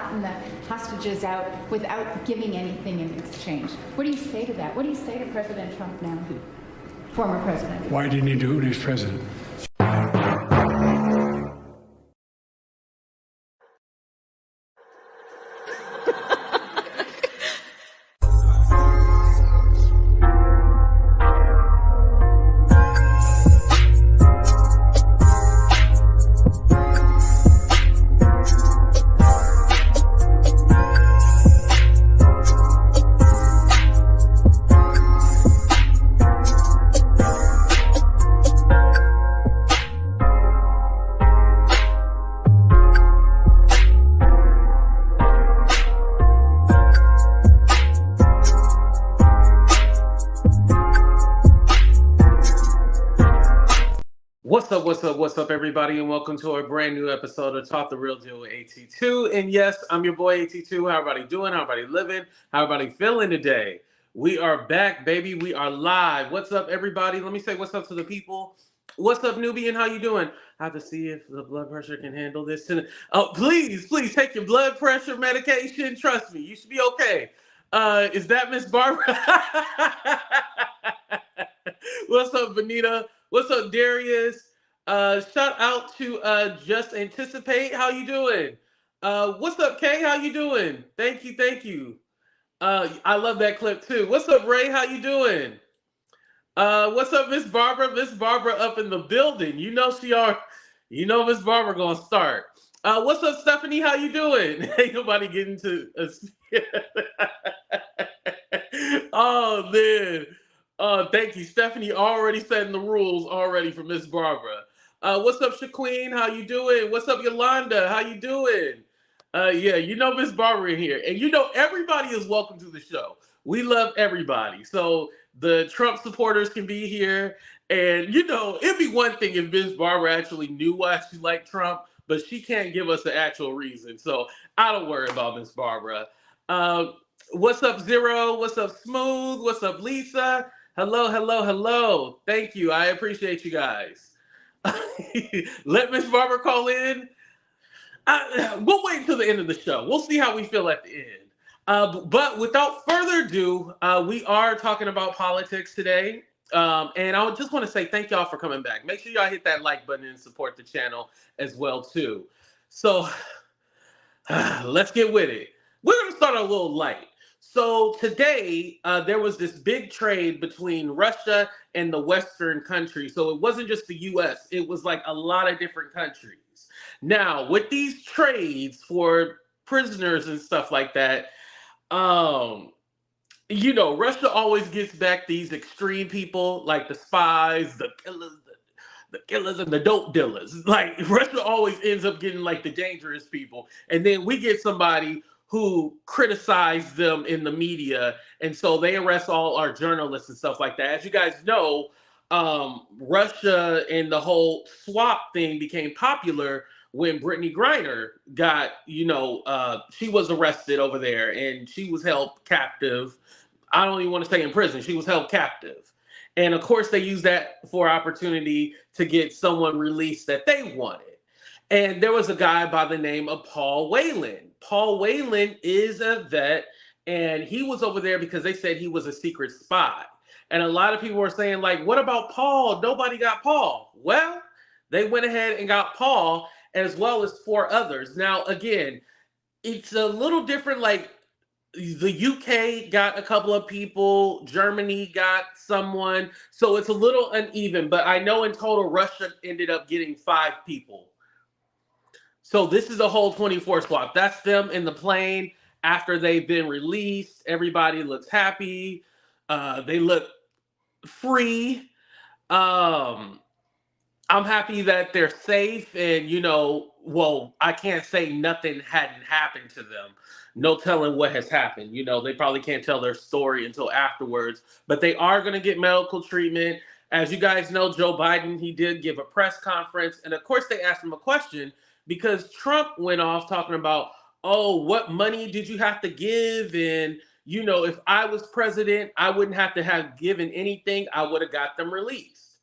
gotten the hostages out without giving anything in exchange. What do you say to that? What do you say to President Trump now, former president? Why didn't he do it when he was president? What's up, everybody, and welcome to a brand new episode of Talk the Real Deal with AT2. And yes, I'm your boy AT2. How everybody doing? How everybody living? How everybody feeling today? We are back, baby. We are live. What's up, everybody? Let me say what's up to the people. What's up, Nubian? How you doing? I have to see if the blood pressure can handle this. Oh, please take your blood pressure medication. Trust me, you should be okay. Is that Miss Barbara? What's up, Benita? What's up, Darius? Shout out to Just Anticipate. How you doing? What's up, Kay? How you doing? Thank you. I love that clip too. What's up, Ray? How you doing? What's up, Miss Barbara? Miss Barbara up in the building. You know Miss Barbara gonna start. What's up, Stephanie? How you doing? Ain't nobody getting to Oh man. Thank you. Stephanie already setting the rules already for Miss Barbara. What's up, Shaqueen? How you doing? What's up, Yolanda? How you doing? Yeah, Miss Barbara in here. And everybody is welcome to the show. We love everybody. So the Trump supporters can be here. And, it'd be one thing if Miss Barbara actually knew why she liked Trump, but she can't give us the actual reason. So I don't worry about Miss Barbara. What's up, Zero? What's up, Smooth? What's up, Lisa? Hello. Thank you. I appreciate you guys. Let Miss Barbara call in. We'll wait until the end of the show. We'll see how we feel at the end. But without further ado, we are talking about politics today. And I just want to say thank y'all for coming back. Make sure y'all hit that like button and support the channel as well, too. So let's get with it. We're going to start a little light. So today, there was this big trade between Russia and the Western countries. So it wasn't just the U.S. It was like a lot of different countries. Now, with these trades for prisoners and stuff like that, Russia always gets back these extreme people like the spies, the killers and the dope dealers. Like Russia always ends up getting like the dangerous people. And then we get somebody who criticize them in the media, and so they arrest all our journalists and stuff like that. As you guys know, Russia and the whole swap thing became popular when Brittany Griner got, she was arrested over there, and she was held captive. I don't even want to say in prison. She was held captive. And of course, they used that for opportunity to get someone released that they wanted. And there was a guy by the name of Paul Whelan. Paul Whelan is a vet, and he was over there because they said he was a secret spy. And a lot of people were saying, like, what about Paul? Nobody got Paul. Well, they went ahead and got Paul as well as 4 others. Now, again, it's a little different. Like, the UK got a couple of people. Germany got someone. So it's a little uneven. But I know in total, Russia ended up getting 5 people. So this is a whole 24 swap. That's them in the plane after they've been released. Everybody looks happy. They look free. I'm happy that they're safe. And, I can't say nothing hadn't happened to them. No telling what has happened. They probably can't tell their story until afterwards. But they are going to get medical treatment. As you guys know, Joe Biden, he did give a press conference. And, of course, they asked him a question, because Trump went off talking about, what money did you have to give? And, if I was president, I wouldn't have to have given anything. I would have got them released.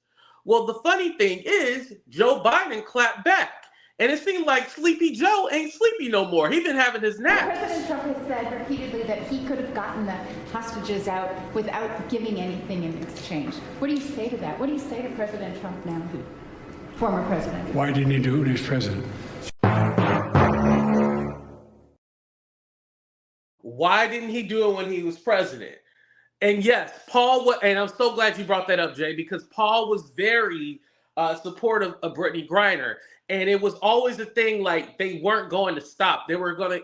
Well, the funny thing is, Joe Biden clapped back. And it seemed like Sleepy Joe ain't sleepy no more. He been having his naps. President Trump has said repeatedly that he could have gotten the hostages out without giving anything in exchange. What do you say to that? What do you say to President Trump now, former president? Why didn't he do it when he was president? Why didn't he do it when he was president? And yes, and I'm so glad you brought that up, Jay, because Paul was very supportive of Brittany Griner. And it was always a thing like they weren't going to stop. They were going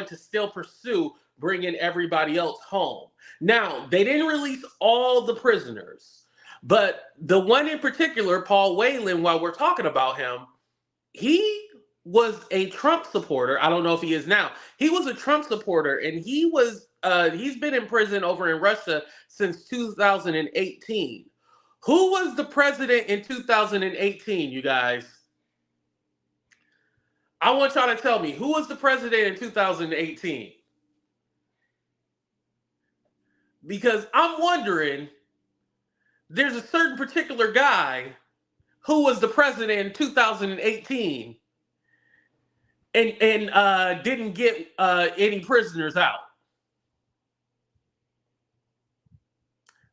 to still pursue bringing everybody else home. Now, they didn't release all the prisoners, but the one in particular, Paul Whelan, while we're talking about him, he was a Trump supporter. I don't know if he is now. He was a Trump supporter, and he's been in prison over in Russia since 2018. Who was the president in 2018, you guys? I want y'all to tell me, who was the president in 2018? Because I'm wondering, there's a certain particular guy who was the president in 2018 and didn't get any prisoners out.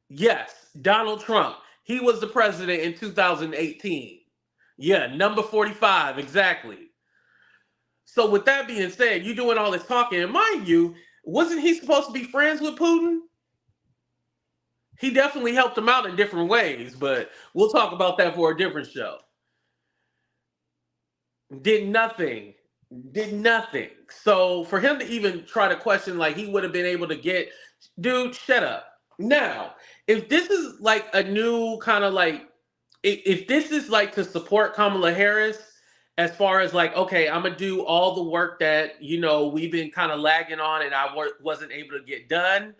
Yes, Donald Trump. He was the president in 2018. Yeah, number 45, exactly. So with that being said, you doing all this talking, and mind you, wasn't he supposed to be friends with Putin? He definitely helped him out in different ways, but we'll talk about that for a different show. Did nothing. So for him to even try to question, like he would have been able to get, dude, shut up. Now, if this is like a new kind of like, if this is like to support Kamala Harris, as far as like, okay, I'm going to do all the work that, we've been kind of lagging on and I wasn't able to get done.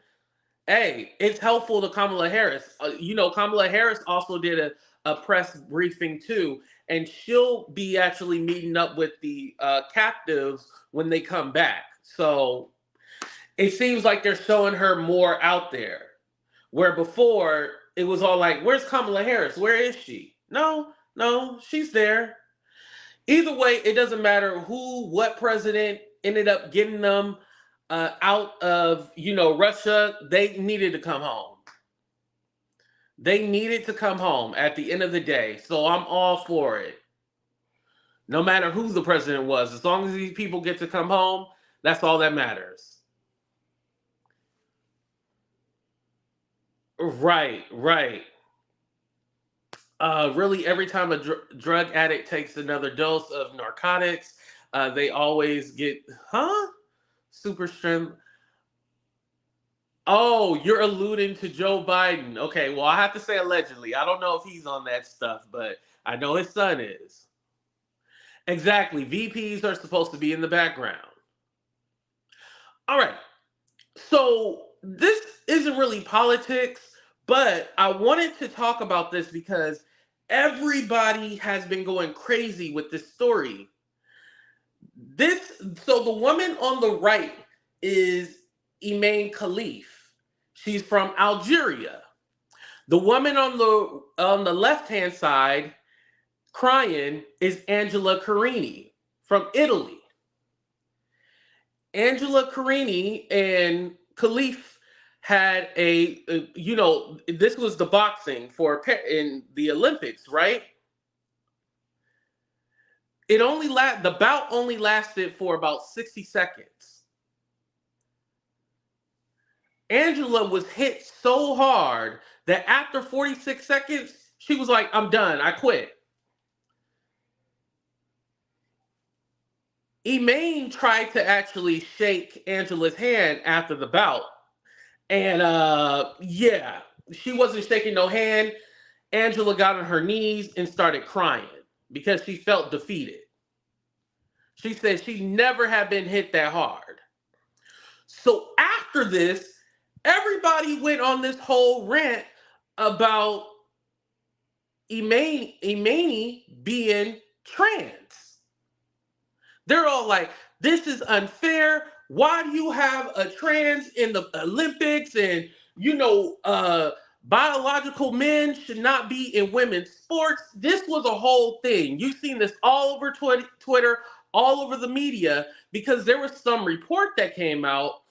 Hey, it's helpful to Kamala Harris. Kamala Harris also did a press briefing too, and she'll be actually meeting up with the captives when they come back. So it seems like they're showing her more out there, where before it was all like, where's Kamala Harris? Where is she? No, she's there. Either way, it doesn't matter what president ended up getting them out of, Russia. They needed to come home. They needed to come home at the end of the day. So I'm all for it. No matter who the president was, as long as these people get to come home, that's all that matters. Right. Really, every time a drug addict takes another dose of narcotics, they always get, super strength. Oh, you're alluding to Joe Biden. Okay, well, I have to say allegedly. I don't know if he's on that stuff, but I know his son is. Exactly. VPs are supposed to be in the background. All right. So this isn't really politics, but I wanted to talk about this because everybody has been going crazy with this story. So the woman on the right is Imane Khelif. She's from Algeria. The woman on the left-hand side crying is Angela Carini from Italy. Angela Carini and Khelif had this was the boxing in the Olympics, right? The bout only lasted for about 60 seconds. Angela was hit so hard that after 46 seconds, she was like, I'm done, I quit. Imane tried to actually shake Angela's hand after the bout. And she wasn't shaking no hand. Angela got on her knees and started crying because she felt defeated. She said she never had been hit that hard. So after this, everybody went on this whole rant about Imane being trans. They're all like, this is unfair. Why do you have a trans in the Olympics? And, Biological men should not be in women's sports. This was a whole thing. You've seen this all over Twitter, all over the media, because there was some report that came out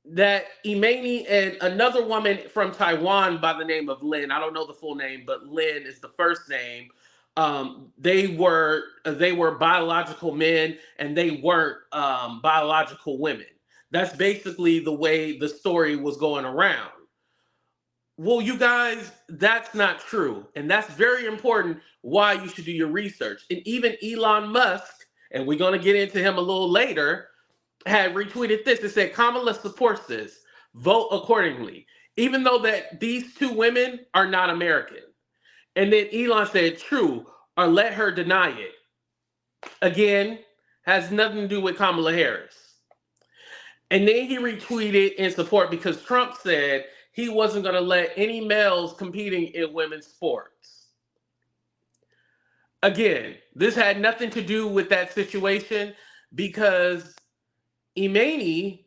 that Imane and another woman from Taiwan by the name of Lin, I don't know the full name, but Lin is the first name. They were biological men and they weren't biological women. That's basically the way the story was going around. Well, you guys, that's not true. And that's very important why you should do your research. And even Elon Musk, and we're going to get into him a little later, had retweeted this. It said, Kamala supports this. Vote accordingly. Even though that these two women are not American. And then Elon said, true, or let her deny it. Again, has nothing to do with Kamala Harris. And then he retweeted in support because Trump said he wasn't going to let any males competing in women's sports. Again, this had nothing to do with that situation because Imane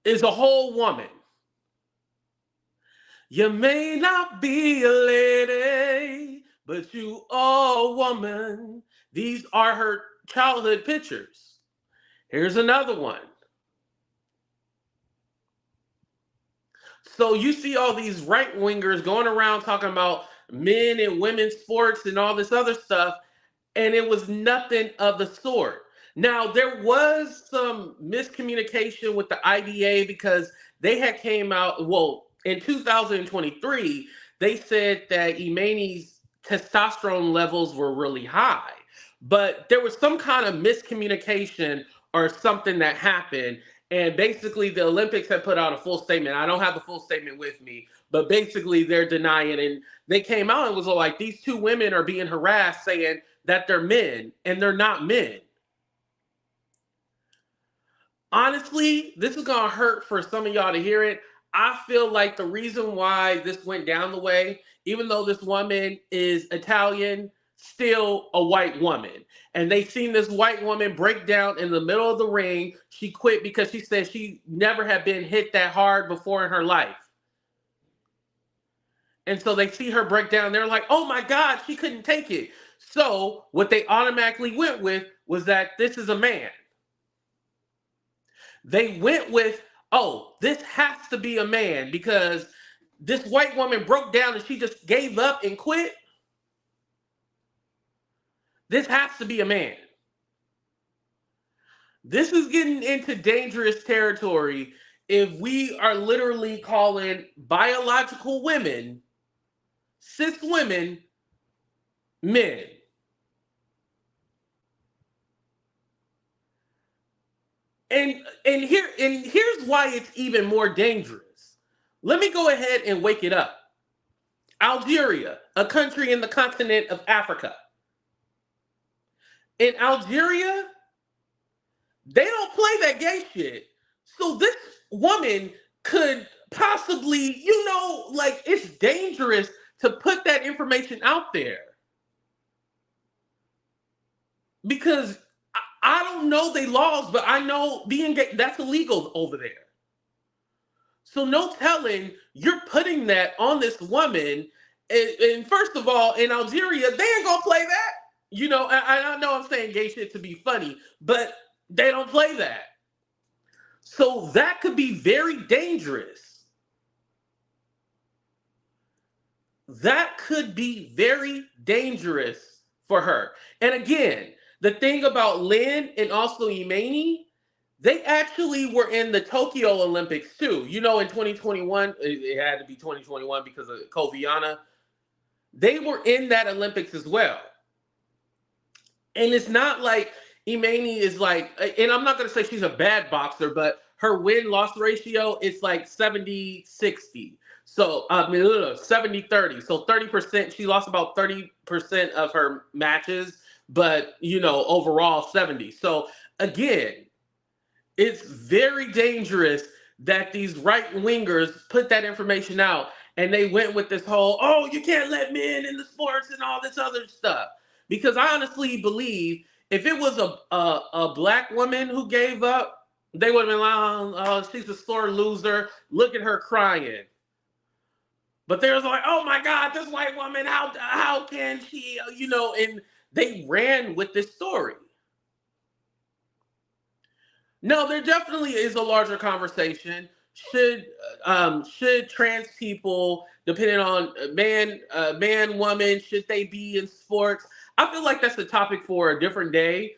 is a whole woman. You may not be a lady, but you are a woman. These are her childhood pictures. Here's another one. So you see all these right-wingers going around talking about men and women's sports and all this other stuff, and it was nothing of the sort. Now, there was some miscommunication with the IDA because they had came out, well, in 2023, they said that Imane's testosterone levels were really high, but there was some kind of miscommunication or something that happened. And basically, the Olympics had put out a full statement. I don't have the full statement with me, but basically they're denying. And they came out and was like, these two women are being harassed saying that they're men, and they're not men. Honestly, this is going to hurt for some of y'all to hear it. I feel like the reason why this went down the way, even though this woman is Italian, still a white woman. And they seen this white woman break down in the middle of the ring. She quit because she said she never had been hit that hard before in her life. And so they see her break down. They're like, oh my God, she couldn't take it. So what they automatically went with was that this is a man. They went with, oh, this has to be a man because this white woman broke down and she just gave up and quit. This has to be a man. This is getting into dangerous territory if we are literally calling biological women, cis women, men. And here's why it's even more dangerous. Let me go ahead and wake it up. Algeria, a country in the continent of Africa. In Algeria, they don't play that gay shit. So this woman could possibly, like it's dangerous to put that information out there. Because I don't know the laws, but I know being gay, that's illegal over there. So no telling, you're putting that on this woman. And first of all, in Algeria, they ain't gonna play that. I know I'm saying gay shit to be funny, but they don't play that. So that could be very dangerous. That could be very dangerous for her. And again, the thing about Lin and also Imane, they actually were in the Tokyo Olympics too. In 2021, it had to be 2021 because of Koviana. They were in that Olympics as well. And it's not like Imane is like, and I'm not going to say she's a bad boxer, but her win-loss ratio is like 70-60. So, 70-30. So 30%, she lost about 30% of her matches, but, overall 70. So again, it's very dangerous that these right-wingers put that information out and they went with this whole, oh, you can't let men in the sports and all this other stuff. Because I honestly believe if it was a black woman who gave up, they would have been like, oh, she's a sore loser. Look at her crying. But there's like, oh my God, this white woman, how can she, and they ran with this story. No, there definitely is a larger conversation. Should trans people, depending on man, woman, should they be in sports? I feel like that's a topic for a different day.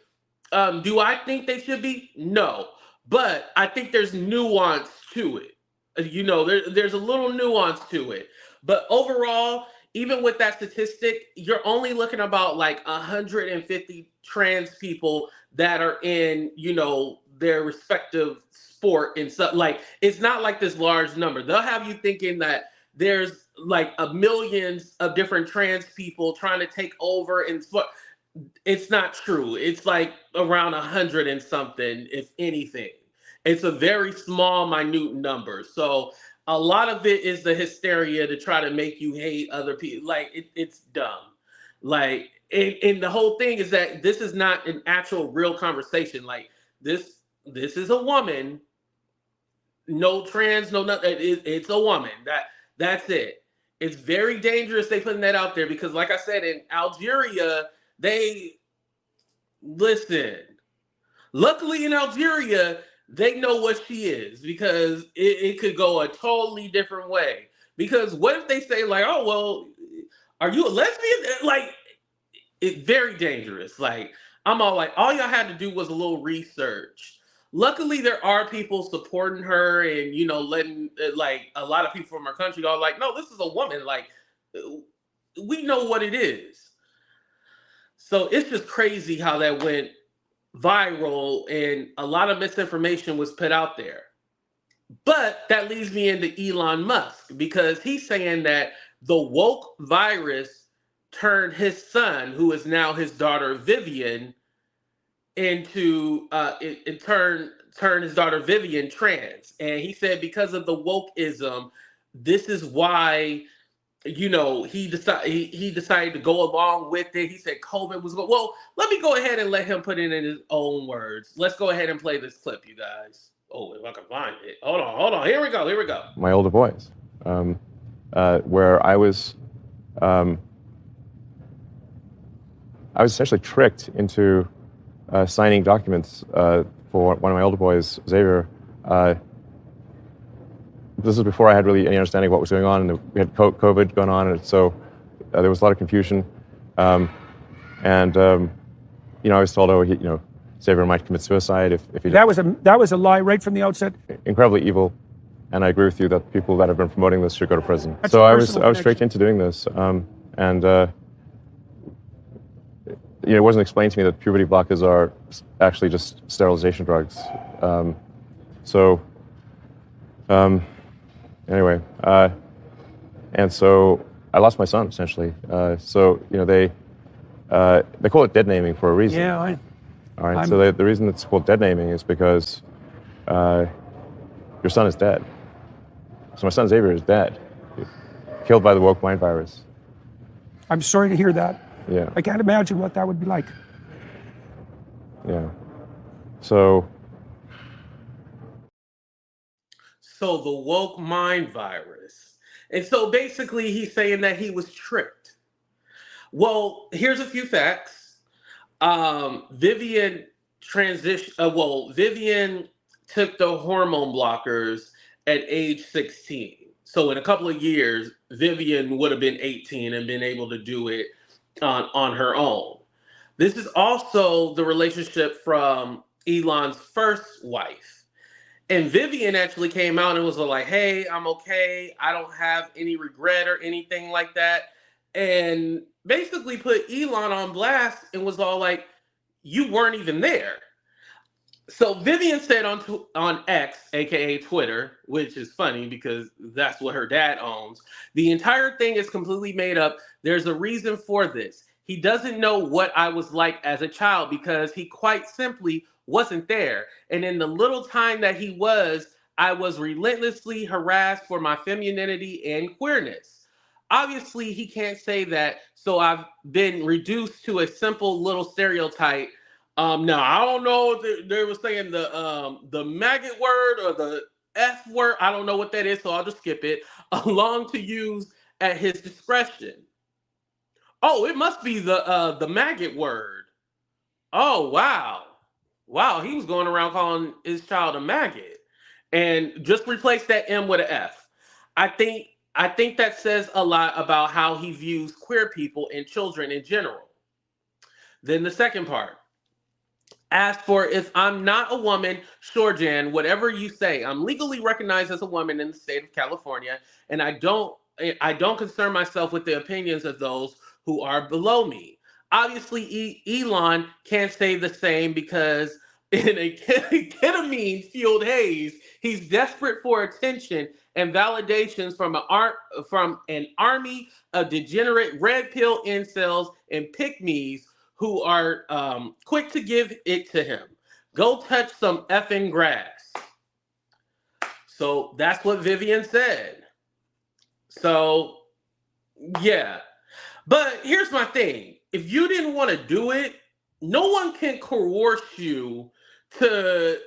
Do I think they should be? No, but I think there's nuance to it. There's a little nuance to it. But overall, even with that statistic, you're only looking about like 150 trans people that are in, their respective sport and stuff. Like, it's not like this large number. They'll have you thinking that there's like millions of different trans people trying to take over in sport. It's not true. It's like around 100 and something, if anything. It's a very small, minute number. So a lot of it is the hysteria to try to make you hate other people. Like, it's dumb. Like, and the whole thing is that this is not an actual real conversation. Like, this is a woman, no trans, no nothing. It's a woman. That's it. It's very dangerous they putting that out there because, like I said, in Algeria, listen. Luckily in Algeria, they know what she is because it could go a totally different way. Because what if they say like, oh, well, are you a lesbian? Like, it's very dangerous. Like, I'm all like, all y'all had to do was a little research. Luckily, there are people supporting her and, letting like a lot of people from our country are like, no, this is a woman. Like, we know what it is. So it's just crazy how that went viral and a lot of misinformation was put out there. But that leads me into Elon Musk because he's saying that the woke virus turned his son, who is now his daughter Vivian, into it turned his daughter Vivian trans. And he said because of the wokeism, this is why he decided to go along with it. He said COVID was going. Well, let me go ahead and let him put it in his own words. Let's go ahead and play this clip, you guys. Oh, if I can find it. Hold on. Here we go. My older boys, where I was essentially tricked into signing documents for one of my older boys, Xavier. This was before I had really any understanding of what was going on, and we had COVID going on, and so there was a lot of confusion. I was told, oh, Xavier might commit suicide if he. That was a lie right from the outset. Incredibly evil, and I agree with you that people that have been promoting this should go to prison. That's so I was tricked into doing this, it wasn't explained to me that puberty blockers are actually just sterilization drugs. Anyway, and so I lost my son essentially. They call it dead naming for a reason. Yeah. All right. So the reason it's called dead naming is because your son is dead. So my son Xavier is dead, killed by the woke mind virus. I'm sorry to hear that. Yeah. I can't imagine what that would be like. Yeah. So the woke mind virus. And so basically he's saying that he was tricked. Well, here's a few facts. Vivian Vivian took the hormone blockers at age 16. So in a couple of years, Vivian would have been 18 and been able to do it on her own. This is also the relationship from Elon's first wife. And Vivian actually came out and was like, hey, I'm okay. I don't have any regret or anything like that. And basically put Elon on blast and was all like, you weren't even there. So Vivian said on X, aka Twitter, which is funny because that's what her dad owns, the entire thing is completely made up. There's a reason for this. He doesn't know what I was like as a child because he quite simply wasn't there. And in the little time that he was, I was relentlessly harassed for my femininity and queerness. Obviously, he can't say that, so I've been reduced to a simple little stereotype. Now, I don't know if they were saying the maggot word or the F word. I don't know what that is, so I'll just skip it. Along to use at his discretion. Oh, it must be the maggot word. Oh, wow. Wow, he was going around calling his child a maggot. And just replace that M with an F. I think that says a lot about how he views queer people and children in general. Then the second part. As for if I'm not a woman, sure, Jan, whatever you say, I'm legally recognized as a woman in the state of California, and I don't concern myself with the opinions of those who are below me. Obviously, Elon can't say the same because in a ketamine-fueled haze, he's desperate for attention and validations from an army of degenerate red pill incels and pick-me's who are quick to give it to him. Go touch some effing grass. So that's what Vivian said. So, yeah. But here's my thing. If you didn't want to do it, no one can coerce you to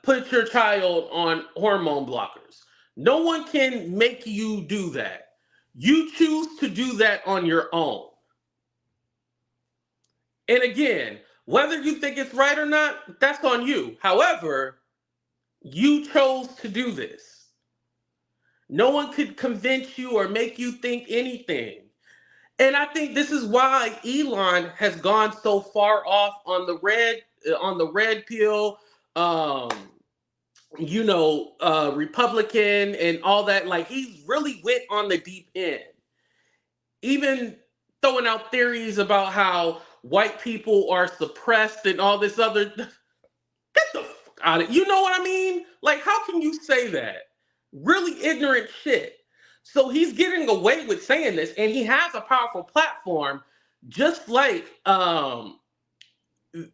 put your child on hormone blockers. No one can make you do that. You choose to do that on your own. And again, whether you think it's right or not, that's on you. However, you chose to do this. No one could convince you or make you think anything. And I think this is why Elon has gone so far off on the red pill, Republican and all that. Like, he's really went on the deep end. Even throwing out theories about how white people are suppressed and all this other. Get the fuck out of it. You know what I mean? Like, how can you say that? Really ignorant shit. So he's getting away with saying this, and he has a powerful platform, just like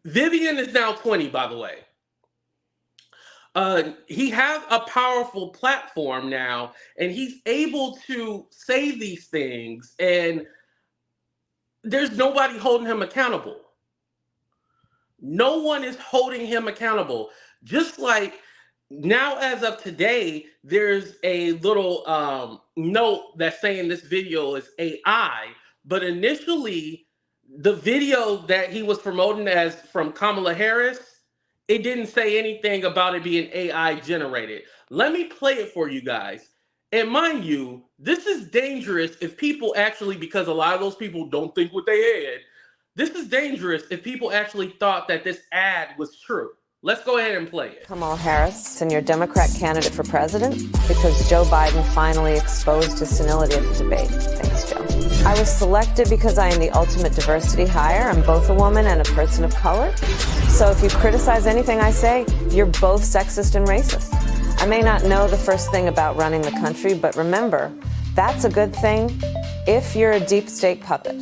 Vivian is now 20, by the way. He has a powerful platform now, and he's able to say these things, and there's nobody holding him accountable. No one is holding him accountable. Just like now, as of today, there's a little note that's saying this video is AI, but initially the video that he was promoting as from Kamala Harris, it didn't say anything about it being AI generated. Let me play it for you guys. And mind you, this is dangerous if people actually, because a lot of those people don't think what they had, this is dangerous if people actually thought that this ad was true. Let's go ahead and play it. Kamala Harris and your Democrat candidate for president because Joe Biden finally exposed his senility at the debate. Thanks, Joe. I was selected because I am the ultimate diversity hire. I'm both a woman and a person of color. So if you criticize anything I say, you're both sexist and racist. I may not know the first thing about running the country, but remember, that's a good thing if you're a deep state puppet.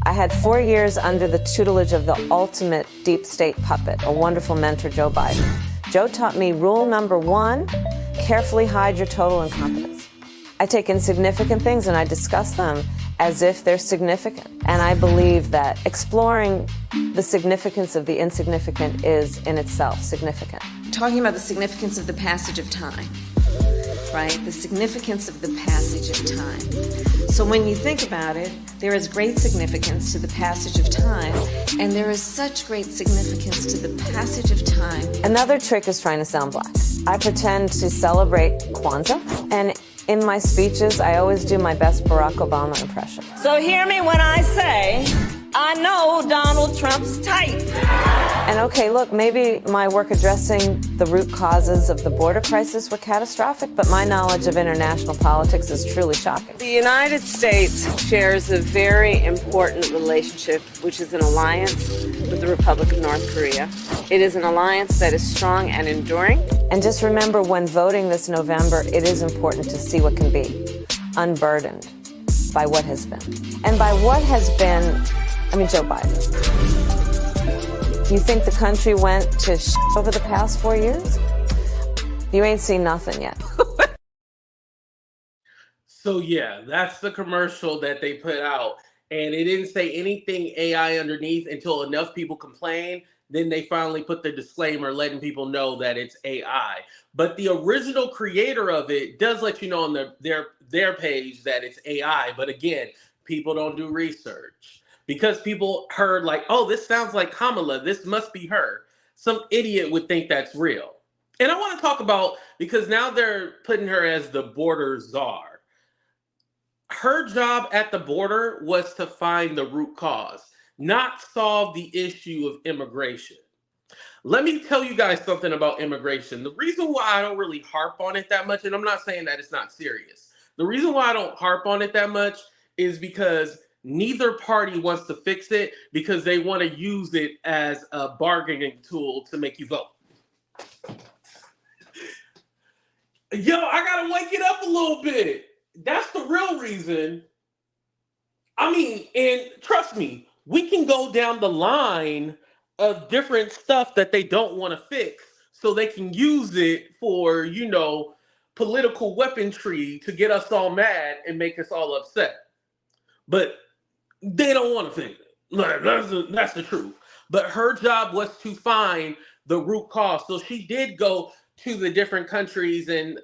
I had 4 years under the tutelage of the ultimate deep state puppet, a wonderful mentor, Joe Biden. Joe taught me rule number 1, carefully hide your total incompetence. I take insignificant things and I discuss them as if they're significant. And I believe that exploring the significance of the insignificant is in itself significant. Talking about the significance of the passage of time, right? The significance of the passage of time. So when you think about it, there is great significance to the passage of time, and there is such great significance to the passage of time. Another trick is trying to sound black. I pretend to celebrate Kwanzaa, and in my speeches, I always do my best Barack Obama impression. So hear me when I say, I know Donald Trump's type. And okay, look, maybe my work addressing the root causes of the border crisis were catastrophic, but my knowledge of international politics is truly shocking. The United States shares a very important relationship, which is an alliance with the Republic of North Korea. It is an alliance that is strong and enduring. And just remember, when voting this November, it is important to see what can be, unburdened by what has been. And by what has been, I mean Joe Biden. You think the country went to over the past 4 years? You ain't seen nothing yet. So yeah, that's the commercial that they put out. And it didn't say anything AI underneath until enough people complained. Then they finally put the disclaimer letting people know that it's AI. But the original creator of it does let you know on their page that it's AI. But again, people don't do research because people heard like, oh, this sounds like Kamala. This must be her. Some idiot would think that's real. And I want to talk about, because now they're putting her as the border czar. Her job at the border was to find the root cause, not solve the issue of immigration. Let me tell you guys something about immigration. The reason why I don't really harp on it that much, and I'm not saying that it's not serious. The reason why I don't harp on it that much is because neither party wants to fix it, because they want to use it as a bargaining tool to make you vote. Yo, I gotta wake it up a little bit. That's the real reason. I mean, and trust me, we can go down the line of different stuff that they don't want to fix so they can use it for, you know, political weaponry to get us all mad and make us all upset. But they don't want to fix it. Like, that's the truth. But her job was to find the root cause. So she did go to the different countries in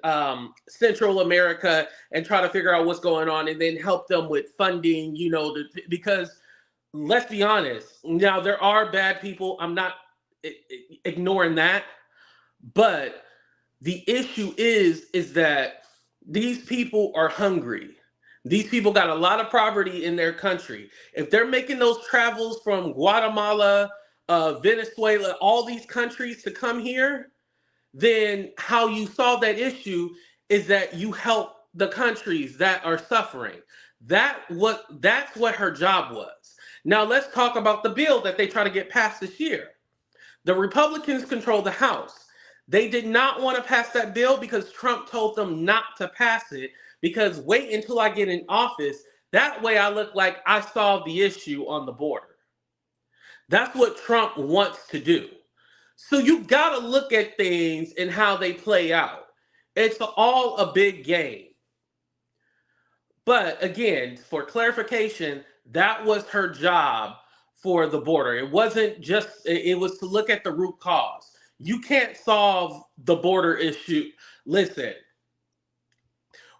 Central America and try to figure out what's going on, and then help them with funding, you know, because let's be honest, now there are bad people. I'm not ignoring that. But the issue is that these people are hungry. These people got a lot of poverty in their country. If they're making those travels from Guatemala, Venezuela, all these countries to come here, then how you solve that issue is that you help the countries that are suffering. That's what her job was. Now let's talk about the bill that they try to get passed this year. The Republicans control the House. They did not want to pass that bill because Trump told them not to pass it, because wait until I get in office. That way I look like I solved the issue on the border. That's what Trump wants to do. So you got to look at things and how they play out. It's all a big game. But again, for clarification, that was her job for the border. It wasn't just, it was to look at the root cause. You can't solve the border issue. Listen,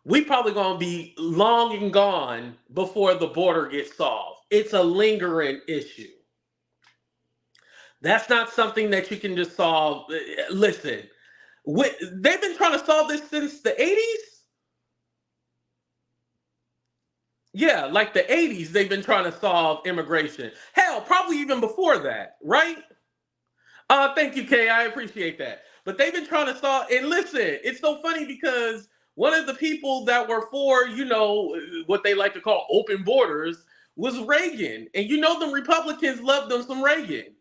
we probably going to be long and gone before the border gets solved. It's a lingering issue. That's not something that you can just solve. Listen, they've been trying to solve this since the 80s. Yeah, like the 80s, they've been trying to solve immigration. Hell, probably even before that, right? Thank you, Kay. I appreciate that. But they've been trying to solve, and listen, it's so funny because one of the people that were for, you know, what they like to call open borders was Reagan. And you know them Republicans loved them some Reagan,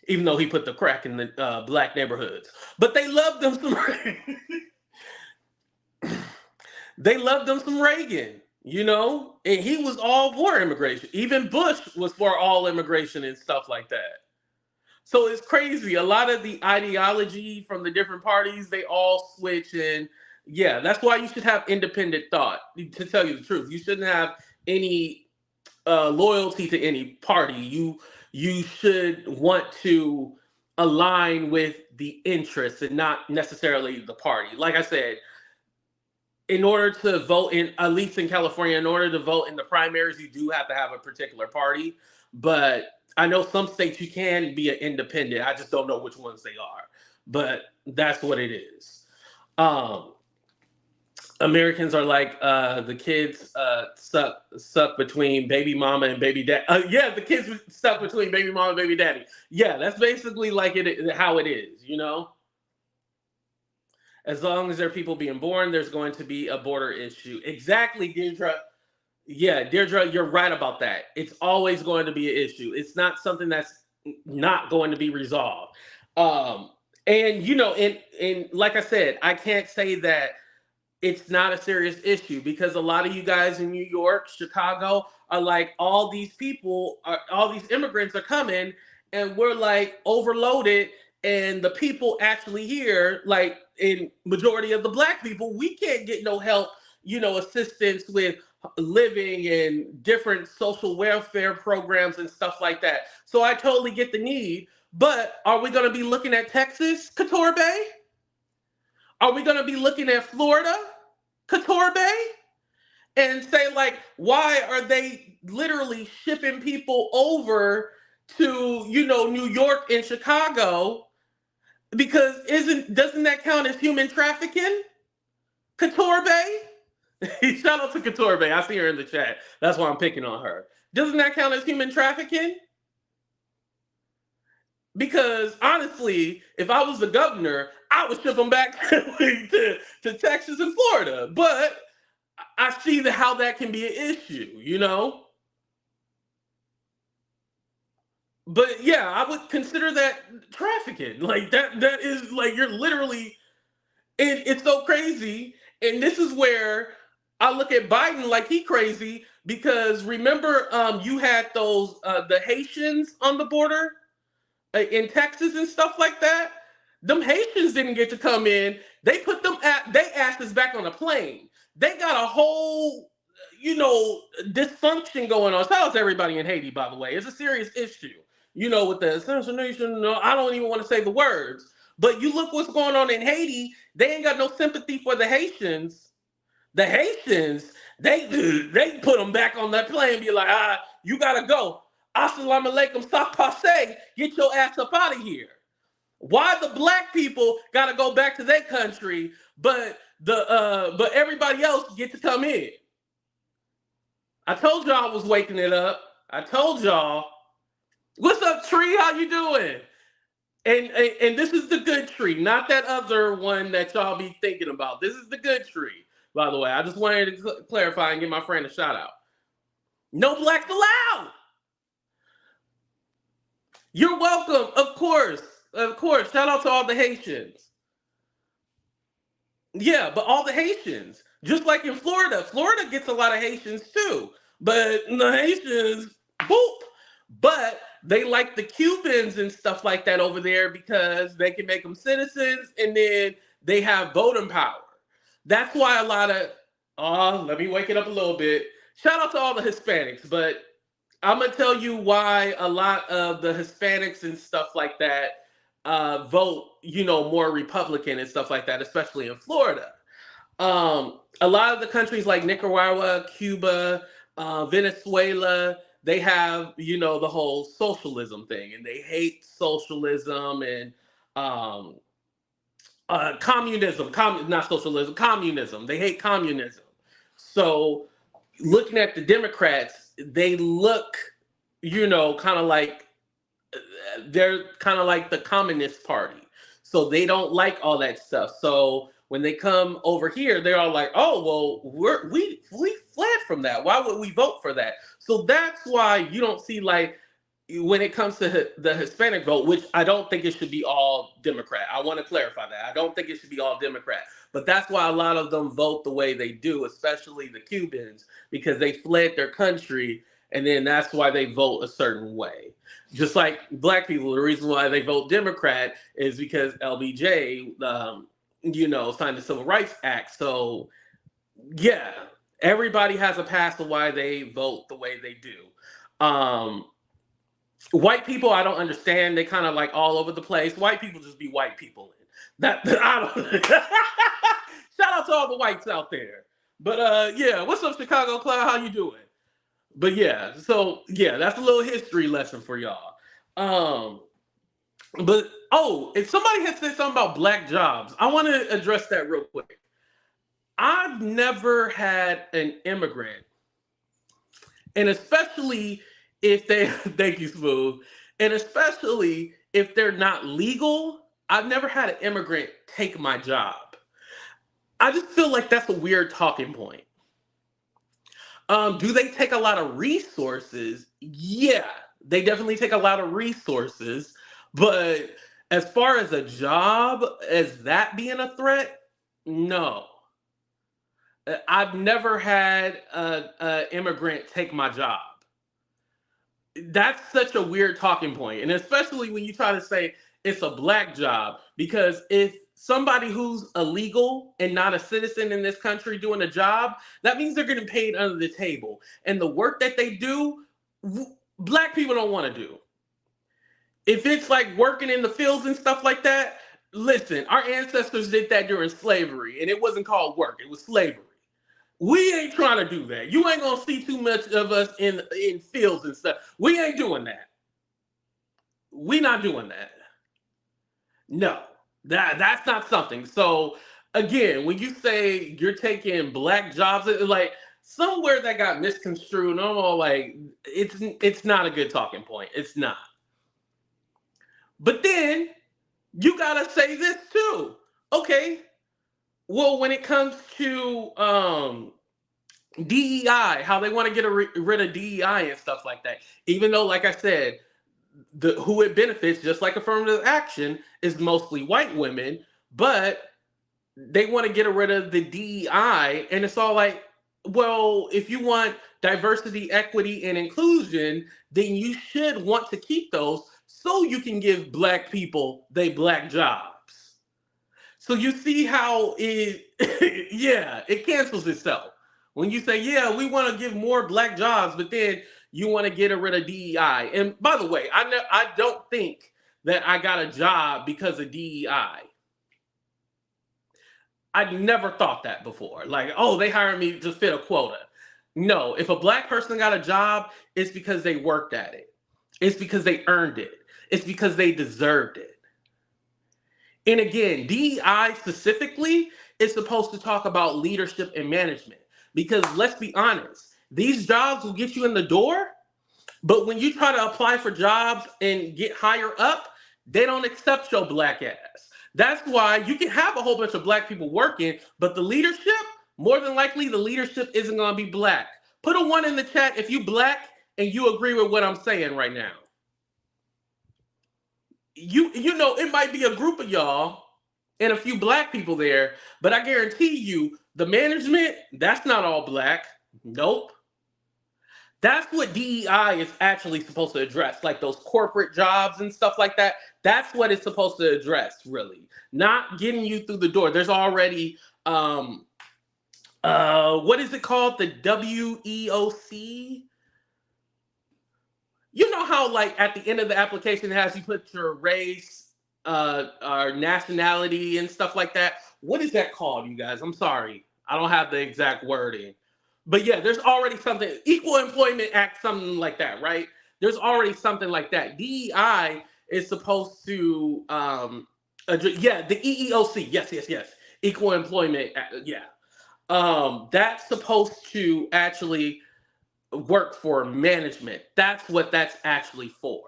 even though he put the crack in the black neighborhoods. But they loved them some Reagan. They loved them some Reagan, you know? And he was all for immigration. Even Bush was for all immigration and stuff like that. So it's crazy. A lot of the ideology from the different parties, they all switch. And yeah, that's why you should have independent thought, to tell you the truth. You shouldn't have any loyalty to any party. You should want to align with the interests and not necessarily the party. Like I said, in order to vote in, at least in California, in order to vote in the primaries, you do have to have a particular party. But I know some states you can be an independent. I just don't know which ones they are. But that's what it is. Americans are like the kids suck between baby mama and baby dad. Yeah, the kids stuck between baby mama and baby daddy. Yeah, that's basically like how it is, you know? As long as there are people being born, there's going to be a border issue. Exactly, Deirdre. Yeah, Deirdre, you're right about that. It's always going to be an issue. It's not something that's not going to be resolved. And, you know, and like I said, I can't say that it's not a serious issue, because a lot of you guys in New York, Chicago are like, all these immigrants are coming and we're like overloaded. And the people actually here, like in majority of the black people, we can't get no help, you know, assistance with living and different social welfare programs and stuff like that. So I totally get the need. But are we going to be looking at Texas, Couture Bay? Are we going to be looking at Florida, Couture Bay? and say like, why are they literally shipping people over to, New York and Chicago? Because doesn't that count as human trafficking? Couture Bay? Shout out to Couture Bay. I see her in the chat. That's why I'm picking on her. Doesn't that count as human trafficking? Because honestly, if I was the governor, I would ship them back to Texas and Florida. But I see how that can be an issue, But yeah, I would consider that trafficking. Like that is like you're literally, it's so crazy. And this is where I look at Biden like he crazy, because remember you had those the Haitians on the border in Texas and stuff like that. Them Haitians didn't get to come in. They put they asses back on a plane. They got a whole dysfunction going on. Shout out to everybody in Haiti, by the way. It's a serious issue. With the assassination, I don't even want to say the words. But you look what's going on in Haiti, they ain't got no sympathy for the Haitians. The Haitians, they put them back on that plane and be like, you gotta go. Assalamu alaikum, sak passe, get your ass up out of here. Why the black people gotta go back to their country, but everybody else get to come in? I told y'all I was waking it up. I told y'all. What's up, Tree? How you doing? And this is the good tree, not that other one that y'all be thinking about. This is the good tree, by the way. I just wanted to clarify and give my friend a shout out. No blacks allowed. You're welcome, of course. Of course. Shout out to all the Haitians. Yeah, but all the Haitians, just like in Florida. Florida gets a lot of Haitians too. But the Haitians, boop. But they like the Cubans and stuff like that over there because they can make them citizens and then they have voting power. That's why a lot of, let me wake it up a little bit. Shout out to all the Hispanics, but I'm going to tell you why a lot of the Hispanics and stuff like that vote, more Republican and stuff like that, especially in Florida. A lot of the countries like Nicaragua, Cuba, Venezuela, they have, the whole socialism thing, and they hate socialism and communism, not socialism, communism. They hate communism. So looking at the Democrats, they look, kind of like, they're kind of like the Communist Party. So they don't like all that stuff. So when they come over here, they're all like, oh, well, we fled from that. Why would we vote for that? So that's why you don't see, like, when it comes to the Hispanic vote, which I don't think it should be all Democrat. I want to clarify that. I don't think it should be all Democrat. But that's why a lot of them vote the way they do, especially the Cubans, because they fled their country, and then that's why they vote a certain way. Just like black people, the reason why they vote Democrat is because LBJ, signed the Civil Rights Act. So, yeah, everybody has a past of why they vote the way they do. White people, I don't understand. They kind of like all over the place. White people just be white people. I don't. Shout out to all the whites out there. But yeah, what's up, Chicago Cloud? How you doing? But yeah, so yeah, that's a little history lesson for y'all. But if somebody had said something about black jobs, I want to address that real quick. I've never had an immigrant, and especially if they, thank you, Smooth, and especially if they're not legal, I've never had an immigrant take my job. I just feel like that's a weird talking point. Do they take a lot of resources? Yeah, they definitely take a lot of resources. But as far as a job, as that being a threat, no. I've never had an immigrant take my job. That's such a weird talking point. And especially when you try to say it's a black job, because if somebody who's illegal and not a citizen in this country doing a job, that means they're getting paid under the table. And the work that they do, black people don't want to do. If it's like working in the fields and stuff like that, listen, our ancestors did that during slavery, and it wasn't called work, it was slavery. We ain't trying to do that. You ain't gonna see too much of us in fields and stuff. We ain't doing that. We not doing that. No, that's not something. So again, when you say you're taking black jobs, like somewhere that got misconstrued, and I'm all like, it's not a good talking point. It's not. But then you gotta say this too. Okay. Well, when it comes to DEI, how they want to get rid of DEI and stuff like that, even though, like I said, who it benefits, just like affirmative action, is mostly white women, but they want to get rid of the DEI, and it's all like, well, if you want diversity, equity, and inclusion, then you should want to keep those so you can give black people they black jobs. So you see how it, yeah, it cancels itself. When you say, yeah, we want to give more black jobs, but then you want to get rid of DEI. And by the way, I don't think that I got a job because of DEI. I'd never thought that before. Like, oh, they hired me to fit a quota. No, if a black person got a job, it's because they worked at it. It's because they earned it. It's because they deserved it. And again, DEI specifically is supposed to talk about leadership and management. Because let's be honest, these jobs will get you in the door, but when you try to apply for jobs and get higher up, they don't accept your black ass. That's why you can have a whole bunch of black people working, but the leadership, more than likely, the leadership isn't going to be black. Put a 1 in the chat if you black and you agree with what I'm saying right now. You know, it might be a group of y'all and a few black people there, but I guarantee you the management, that's not all black. Nope. That's what DEI is actually supposed to address, like those corporate jobs and stuff like that. That's what it's supposed to address, really. Not getting you through the door. There's already, what is it called? The WEOC? You know how, like, at the end of the application, it has you put your race, or nationality and stuff like that? What is that called, you guys? I'm sorry. I don't have the exact wording. But yeah, there's already something, Equal Employment Act, something like that, right? There's already something like that. DEI is supposed to, yeah, the EEOC, yes. Equal Employment Act, yeah. That's supposed to actually work for management. That's what that's actually for.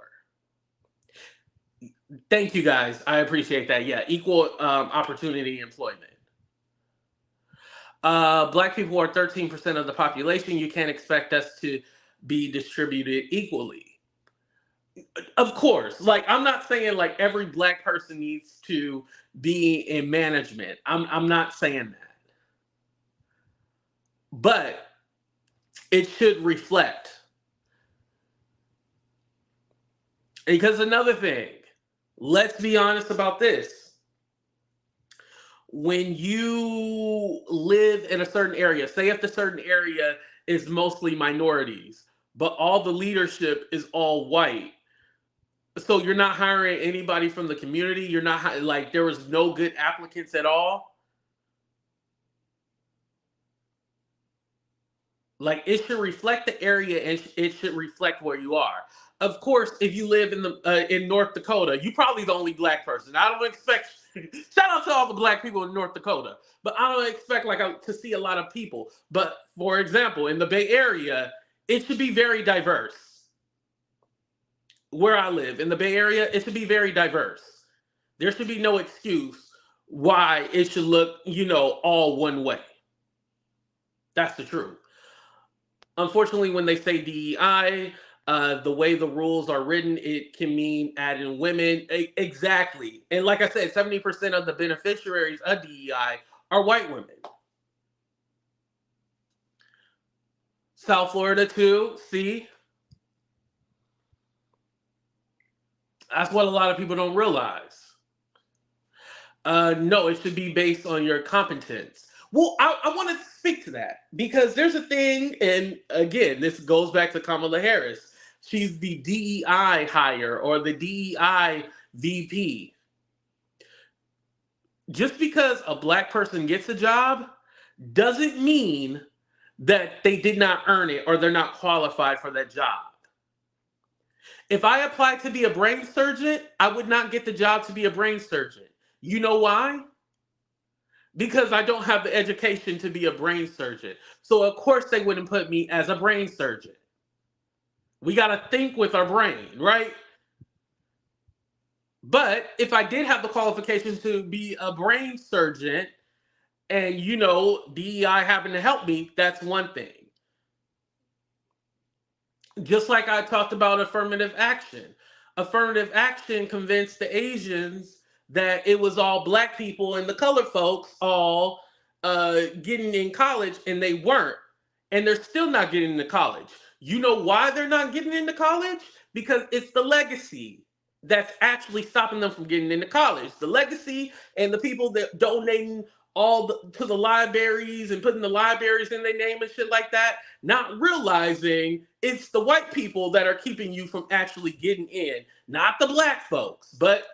Thank you guys. I appreciate that. Yeah, equal opportunity employment. Black people are 13% of the population. You can't expect us to be distributed equally. Of course, like, I'm not saying like every black person needs to be in management. I'm not saying that. But it should reflect. Because another thing, let's be honest about this. When you live in a certain area, say if the certain area is mostly minorities, but all the leadership is all white, so you're not hiring anybody from the community, you're not, like, there was no good applicants at all. Like, it should reflect the area and it should reflect where you are. Of course, if you live in North Dakota, you're probably the only black person. I don't expect, shout out to all the black people in North Dakota, but I don't expect to see a lot of people. But for example, in the Bay Area, it should be very diverse. Where I live, in the Bay Area, it should be very diverse. There should be no excuse why it should look, all one way. That's the truth. Unfortunately, when they say DEI, the way the rules are written, it can mean adding women. Exactly. And like I said, 70% of the beneficiaries of DEI are white women. South Florida too, see? That's what a lot of people don't realize. No, it should be based on your competence. Well, I want to speak to that because there's a thing, and again, this goes back to Kamala Harris. She's the DEI hire or the DEI VP. Just because a black person gets a job doesn't mean that they did not earn it or they're not qualified for that job. If I applied to be a brain surgeon, I would not get the job to be a brain surgeon. You know why? Because I don't have the education to be a brain surgeon. So of course they wouldn't put me as a brain surgeon. We got to think with our brain, right? But if I did have the qualifications to be a brain surgeon and, you know, DEI happened to help me, that's one thing. Just like I talked about affirmative action. Affirmative action convinced the Asians that it was all black people and the colored folks all getting in college, and they weren't. And they're still not getting into college. You know why they're not getting into college? Because it's the legacy that's actually stopping them from getting into college. The legacy and the people that donating to the libraries and putting the libraries in their name and shit like that, not realizing it's the white people that are keeping you from actually getting in, not the black folks. But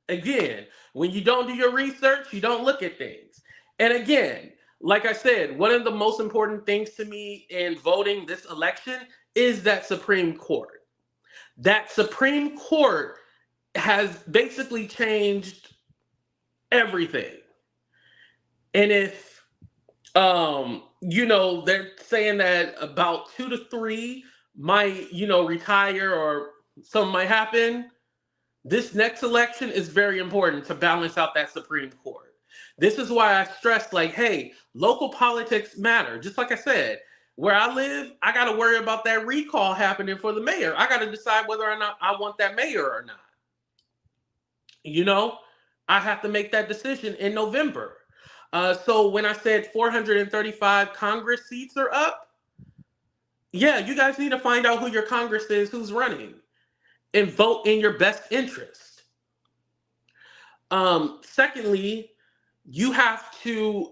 again, when you don't do your research, you don't look at things. And again, like I said, one of the most important things to me in voting this election is that Supreme Court. That Supreme Court has basically changed everything. And if, you know, they're saying that about 2 to 3 might, you know, retire or something might happen, this next election is very important to balance out that Supreme Court. This is why I stress, like, hey, local politics matter. Just like I said, where I live, I got to worry about that recall happening for the mayor. I got to decide whether or not I want that mayor or not. You know, I have to make that decision in November. So when I said 435 Congress seats are up, yeah, you guys need to find out who your Congress is, who's running, and vote in your best interest. Secondly, you have to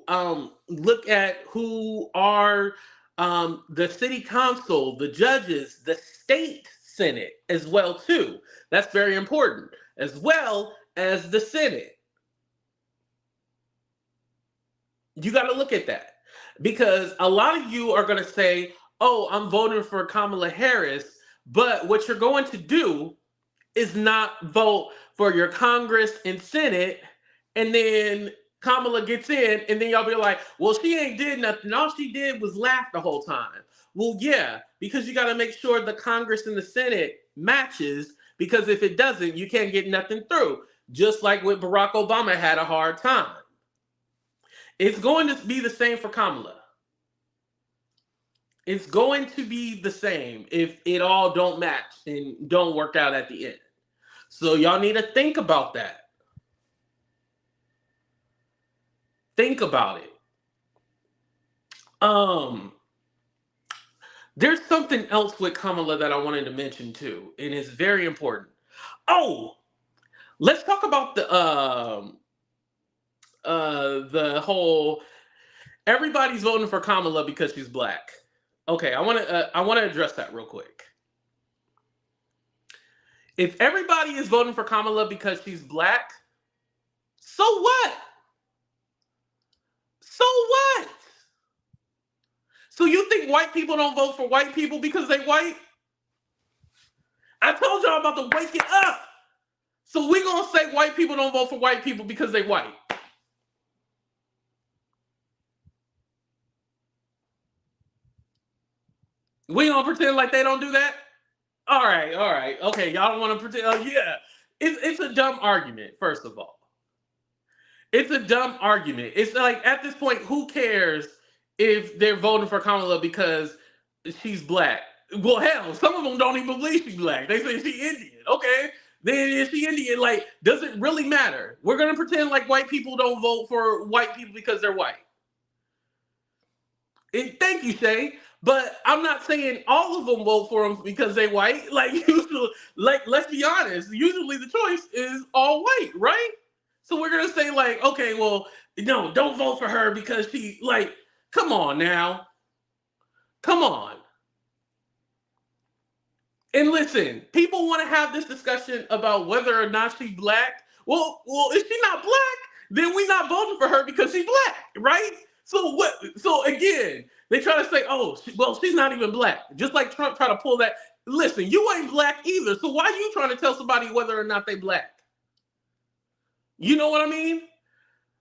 look at who are the city council, the judges, the state senate as well too. That's very important, as well as the Senate. You got to look at that, because a lot of you are going to say, oh, I'm voting for Kamala Harris, but what you're going to do is not vote for your Congress and Senate, and then Kamala gets in, and then y'all be like, well, she ain't did nothing. All she did was laugh the whole time. Well, yeah, because you got to make sure the Congress and the Senate matches, because if it doesn't, you can't get nothing through. Just like when Barack Obama had a hard time. It's going to be the same for Kamala. It's going to be the same if it all don't match and don't work out at the end. So y'all need to think about that. Think about it. There's something else with Kamala that I wanted to mention too, and it's very important. Oh, let's talk about the whole everybody's voting for Kamala because she's black. Okay, I want to address that real quick. If everybody is voting for Kamala because she's black, so what? So what? So you think white people don't vote for white people because they white? I told y'all about to wake it up. So we're going to say white people don't vote for white people because they white. We gonna pretend like they don't do that? All right. Okay, y'all don't want to pretend. Oh, yeah. It's a dumb argument, first of all. It's a dumb argument. It's like, at this point, who cares if they're voting for Kamala because she's black? Well, hell, some of them don't even believe she's black. They say she's Indian. Okay, then is she Indian? Like, does it really matter? We're gonna pretend like white people don't vote for white people because they're white. Thank you, Shay. But I'm not saying all of them vote for them because they white. Like, usually, like, let's be honest. Usually the choice is all white, right? So we're going to say, like, okay, well, no, don't vote for her because she, like, come on now. Come on. And listen, people want to have this discussion about whether or not she's black. Well, if she's not black, then we're not voting for her because she's black, right? So what? So again, They try to say, oh, well, she's not even black. Just like Trump tried to pull that. Listen, you ain't black either. So why are you trying to tell somebody whether or not they black? You know what I mean?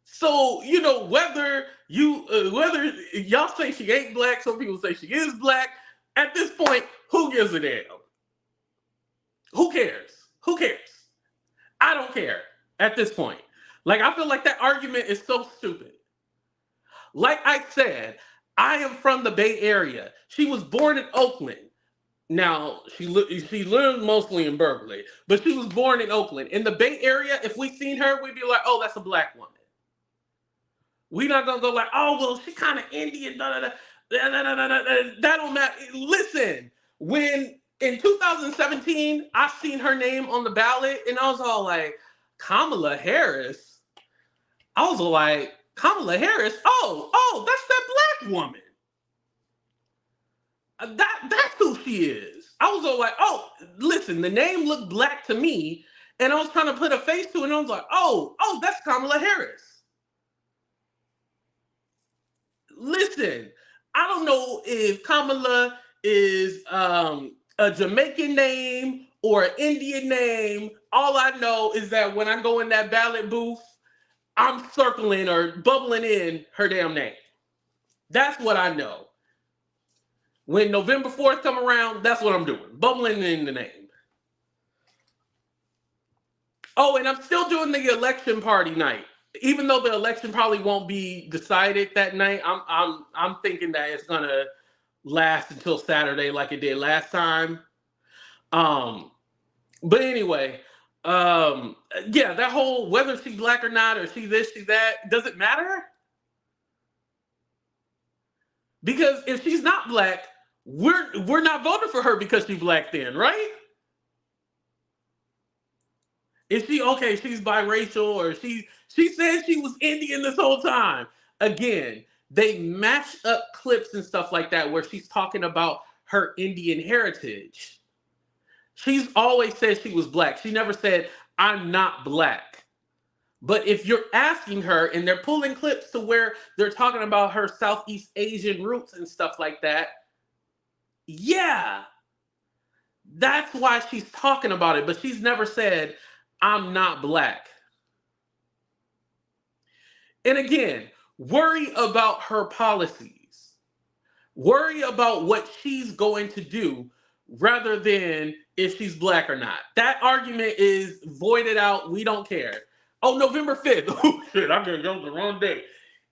So, you know, whether y'all say she ain't black, some people say she is black. At this point, who gives a damn? Who cares? Who cares? I don't care at this point. Like, I feel like that argument is so stupid. Like I said, I am from the Bay Area. She was born in Oakland. Now, she lived mostly in Berkeley, but she was born in Oakland. In the Bay Area, if we seen her, we'd be like, oh, that's a black woman. We're not going to go like, oh, well, she kind of Indian. That don't matter. Listen, when in 2017, I seen her name on the ballot, and I was all like, Kamala Harris? I was all like, Kamala Harris? Oh, that's that black woman. That's who she is. I was all like, oh, listen, the name looked black to me, and I was trying to put a face to it, and I was like, oh, that's Kamala Harris. Listen, I don't know if Kamala is a Jamaican name or an Indian name. All I know is that when I go in that ballot booth, I'm circling or bubbling in her damn name. That's what I know. When November 4th come around, that's what I'm doing. Bubbling in the name. Oh, and I'm still doing the election party night. Even though the election probably won't be decided that night, I'm thinking that it's gonna last until Saturday like it did last time. But anyway, yeah, that whole whether she's black or not, or she this, she that, does it matter? Because if she's not black, we're not voting for her because she's black then, right? Is she okay? She's biracial, or she said she was Indian this whole time. Again, they match up clips and stuff like that where she's talking about her Indian heritage. She's always said she was black. She never said, I'm not black. But if you're asking her and they're pulling clips to where they're talking about her Southeast Asian roots and stuff like that, yeah, that's why she's talking about it. But she's never said, I'm not black. And again, worry about her policies. Worry about what she's going to do rather than if she's black or not. That argument is voided out. We don't care. Oh, November 5th. Oh, shit, I'm going to go the wrong day.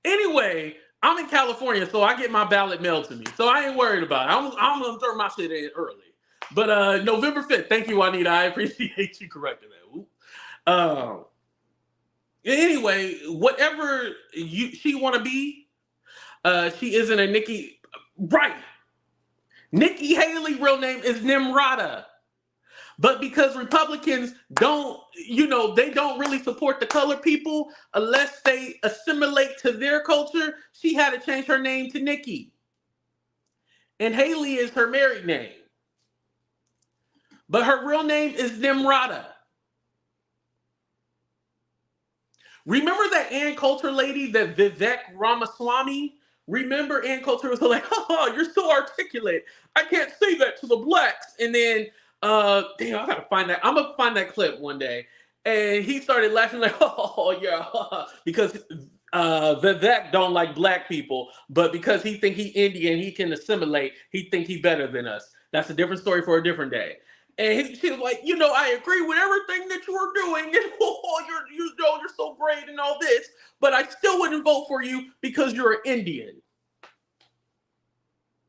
Anyway, I'm in California, so I get my ballot mailed to me. So I ain't worried about it. I'm going to throw my shit in early. But November 5th. Thank you, Juanita. I appreciate you correcting that. Anyway, whatever she want to be, she isn't a Nikki. Right. Nikki Haley real name is Nimrata. But because Republicans don't, they don't really support the colored people unless they assimilate to their culture, she had to change her name to Nikki. And Haley is her married name. But her real name is Nimrata. Remember that Ann Coulter lady, that Vivek Ramaswamy? Remember Ann Coulter was like, oh, you're so articulate. I can't say that to the blacks. And then, damn, I gotta find that. I'm gonna find that clip one day. And he started laughing like, oh, yeah, because Vivek don't like black people, but because he think he Indian, he can assimilate. He think he better than us. That's a different story for a different day. And she was like, I agree with everything that you were doing. And you're so great and all this, but I still wouldn't vote for you because you're an Indian.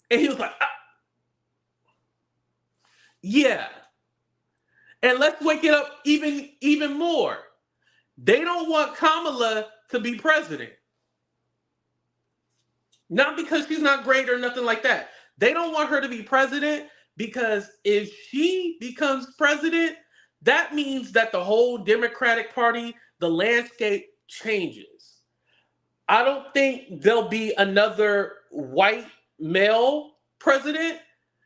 And he was like, yeah. And let's wake it up even more. They don't want Kamala to be president. Not because she's not great or nothing like that. They don't want her to be president because if she becomes president, that means that the whole Democratic Party, the landscape changes. I don't think there'll be another white male president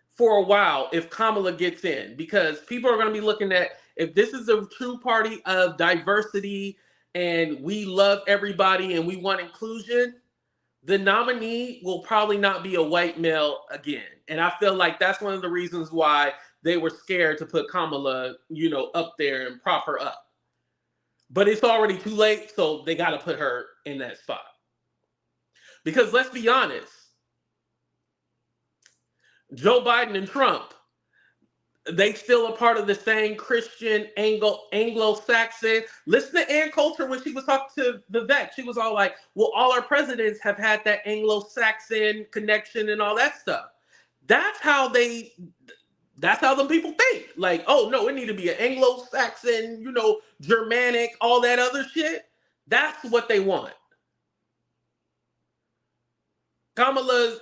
for a while if Kamala gets in, because people are going to be looking at, if this is a true party of diversity and we love everybody and we want inclusion, the nominee will probably not be a white male again. And I feel like that's one of the reasons why they were scared to put Kamala, up there and prop her up. But it's already too late, so they got to put her in that spot. Because let's be honest, Joe Biden and Trump, they still a part of the same Christian Anglo-Saxon. Listen to Ann Coulter when she was talking to the vet. She was all like, well, all our presidents have had that Anglo-Saxon connection and all that stuff. That's how them people think. Like, oh, no, it need to be an Anglo-Saxon, Germanic, all that other shit. That's what they want. Kamala's,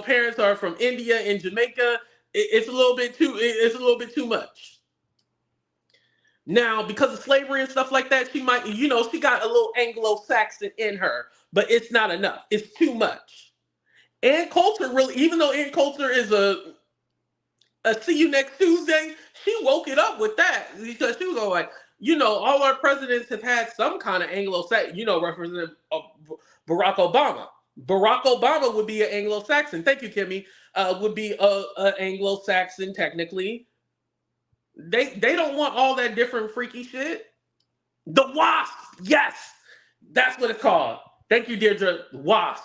parents are from India and Jamaica. It's a little bit too much. Now, because of slavery and stuff like that, she might, she got a little Anglo-Saxon in her, but it's not enough. It's too much. Ann Coulter really, even though Ann Coulter is a see you next Tuesday, she woke it up with that because she was all like, all our presidents have had some kind of Anglo-Saxon, representing Barack Obama. Barack Obama would be an Anglo-Saxon. Thank you, Kimmy. Would be a Anglo-Saxon technically. They don't want all that different freaky shit. The WASP, yes, that's what it's called. Thank you, Deirdre. WASP.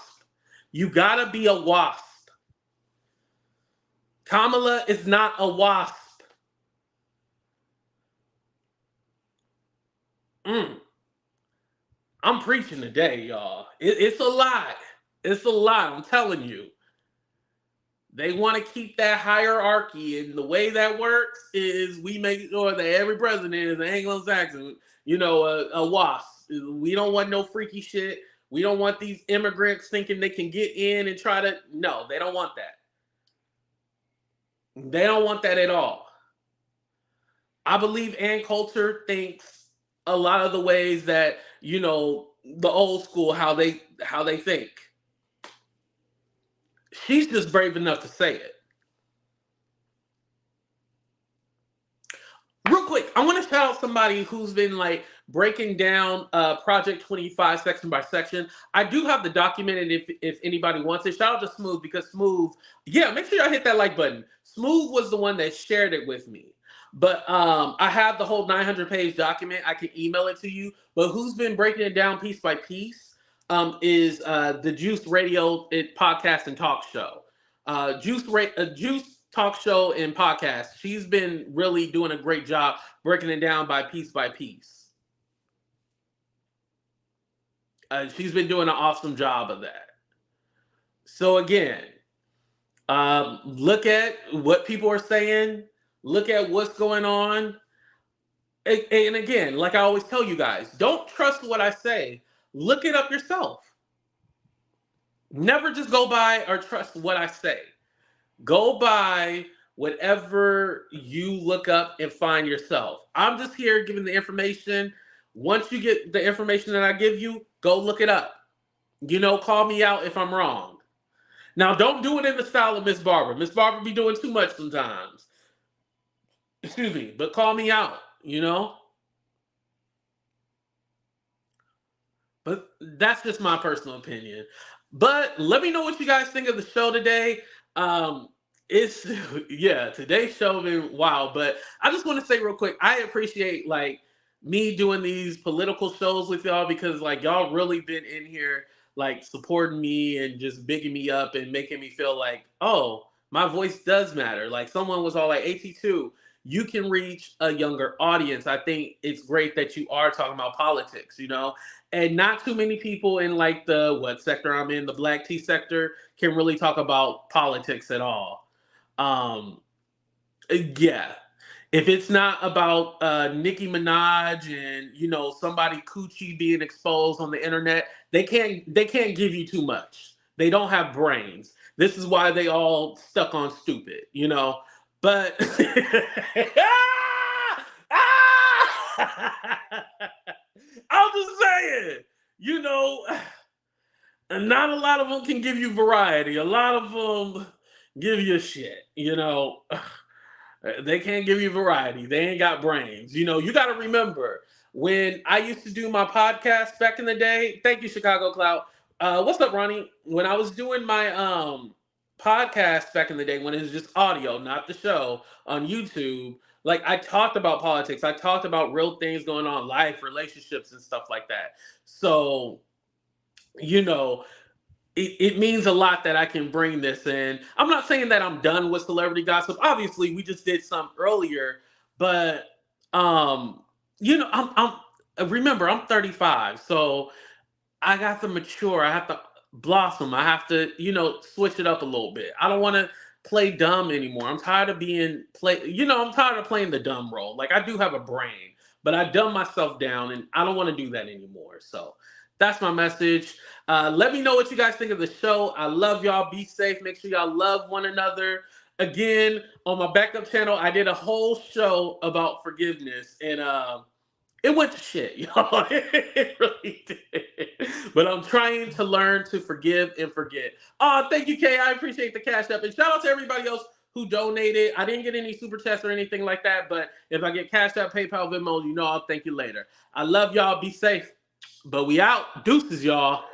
You gotta be a WASP. Kamala is not a WASP. I'm preaching today, y'all. It's a lot. It's a lot, I'm telling you. They want to keep that hierarchy, and the way that works is we make sure that every president is an Anglo-Saxon, a WASP. We don't want no freaky shit. We don't want these immigrants thinking they can get in and try to... No, they don't want that. They don't want that at all. I believe Ann Coulter thinks a lot of the ways that, the old school, how they think. She's just brave enough to say it. Real quick, I want to shout out somebody who's been breaking down Project 25 section by section. I do have the document, and if anybody wants it, shout out to Smooth, because Smooth, make sure y'all hit that like button. Smooth was the one that shared it with me. But I have the whole 900-page document. I can email it to you. But who's been breaking it down piece by piece is the Juice Radio podcast and talk show. Juice talk show and podcast. She's been really doing a great job breaking it down by piece by piece. She's been doing an awesome job of that. So again, look at what people are saying. Look at what's going on. And again, like I always tell you guys, don't trust what I say. Look it up yourself. Never just go by or trust what I say. Go by whatever you look up and find yourself. I'm just here giving the information. Once you get the information that I give you, go look it up. Call me out if I'm wrong. Now, don't do it in the style of Miss Barbara. Miss Barbara be doing too much sometimes. Excuse me, but call me out, But that's just my personal opinion. But let me know what you guys think of the show today. Today's show been wild. But I just want to say real quick, I appreciate me doing these political shows with y'all, because y'all really been in here supporting me and just bigging me up and making me feel like, oh, my voice does matter. Someone was all like, AT2, you can reach a younger audience. I think it's great that you are talking about politics, and not too many people in what sector I'm in, the black tea sector, can really talk about politics at all. If it's not about Nicki Minaj and somebody coochie being exposed on the internet, they can't give you too much. They don't have brains. This is why they all stuck on stupid, But I'm just saying, not a lot of them can give you variety. A lot of them give you shit, They can't give you variety. They ain't got brains. You got to remember, when I used to do my podcast back in the day, thank you, Chicago Cloud. What's up, Ronnie? When I was doing my podcast back in the day, when it was just audio, not the show on YouTube, like I talked about politics, I talked about real things going on, life, relationships, and stuff like that. So, you know, it means a lot that I can bring this in. I'm not saying that I'm done with celebrity gossip. Obviously, we just did some earlier, but you know, remember I'm 35, so I got to mature. I have to blossom. I have to, you know, switch it up a little bit. I don't want to play dumb anymore. I'm tired of I'm tired of playing the dumb role. Like I do have a brain, but I dumb myself down and I don't want to do that anymore. So that's my message. Let me know what you guys think of the show. I love y'all. Be safe. Make sure y'all love one another. Again, on my backup channel, I did a whole show about forgiveness, and it went to shit, y'all. It really did. But I'm trying to learn to forgive and forget. Oh, thank you, Kay. I appreciate the cash up. And shout out to everybody else who donated. I didn't get any super chats or anything like that, but if I get cash up, PayPal, Venmo, you know I'll thank you later. I love y'all. Be safe. But we out. Deuces, y'all.